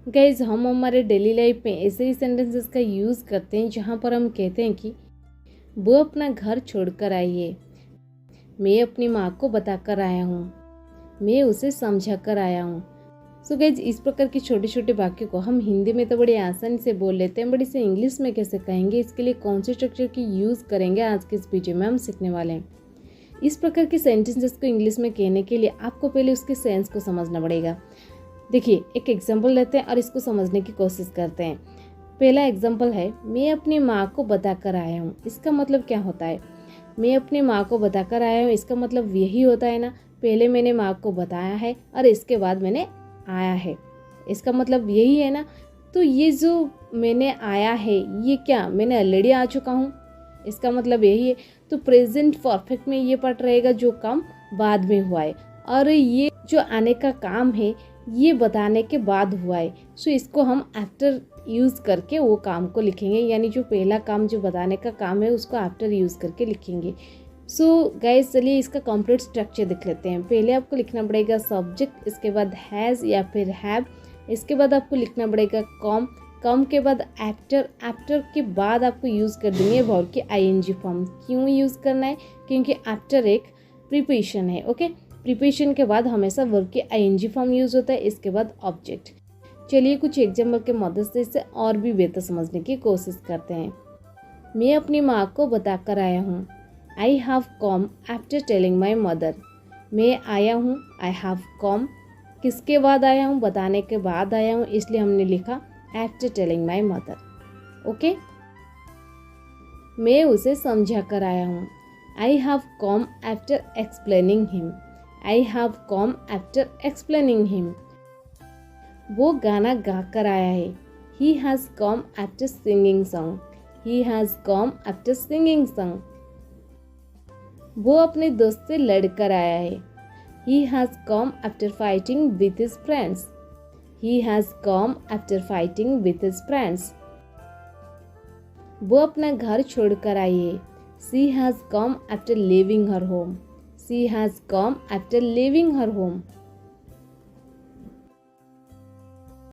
Guys हम हमारे daily life में ऐसे ही सेंटेंसेस का यूज़ करते हैं जहाँ पर हम कहते हैं कि वो अपना घर छोड़कर आई है, मैं अपनी माँ को बताकर आया हूँ, मैं उसे समझा कर आया हूँ। सो गाइज इस प्रकार की छोटे छोटे वाक्यों को हम हिंदी में तो बड़ी आसानी से बोल लेते हैं, बट इसे इंग्लिश में कैसे कहेंगे, इसके लिए कौन से स्ट्रक्चर की यूज़ करेंगे आज के इस वीडियो में हम सीखने वाले हैं। इस प्रकार के सेंटेंसेस को इंग्लिश में कहने के लिए आपको पहले उसके सेंस को समझना पड़ेगा। देखिए एक एग्जाम्पल लेते हैं और इसको समझने की कोशिश करते हैं। पहला एग्जाम्पल है, मैं अपनी माँ को बताकर आया हूँ। इसका मतलब क्या होता है? मैं अपनी माँ को बताकर आया हूँ, इसका मतलब यही होता है ना, पहले मैंने माँ को बताया है और इसके बाद मैंने आया है, इसका मतलब यही है ना। तो ये जो मैंने आया है, ये क्या मैंने ऑलरेडी आ चुका हूँ, इसका मतलब यही है। तो प्रेजेंट परफेक्ट में ये पार्ट रहेगा जो काम बाद में हुआ है, और ये जो आने का काम है ये बताने के बाद हुआ है। सो इसको हम आफ्टर यूज़ करके वो काम को लिखेंगे, यानी जो पहला काम जो बताने का काम है उसको आफ्टर यूज़ करके लिखेंगे। सो गाइस चलिए इसका कंप्लीट स्ट्रक्चर देख लेते हैं। पहले आपको लिखना पड़ेगा सब्जेक्ट, इसके बाद हैज़ या फिर हैव, इसके बाद आपको लिखना पड़ेगा कम के बाद आफ्टर के बाद आपको यूज़ कर देंगे वर्ब की आईएनजी फॉर्म। क्यों यूज़ करना है? क्योंकि आफ्टर एक प्रीपोजिशन है। ओके, प्रीपोजिशन के बाद हमेशा वर्ब की आईएनजी फॉर्म यूज़ होता है, इसके बाद ऑब्जेक्ट। चलिए कुछ एग्जाम्पल के मदद से इसे और भी बेहतर समझने की कोशिश करते हैं। मैं अपनी माँ को बताकर आया हूँ, I have come after telling my mother. मैं आया हूँ, आई हैव कम किसके बाद आया हूँ? बताने के बाद आया हूँ, इसलिए हमने लिखा after telling my mother. Okay, मैं उसे समझा कर आया हूँ, I have come after explaining him. I have come after explaining him. वो गाना गा कर आया है, he has come after singing song. He has come after singing song. वो अपने दोस्त से लड़कर आया है, he has come after fighting with his friends. He has come after fighting with his friends. वो अपना घर छोड़कर आई है, she has come after living her home. She has come after living her home.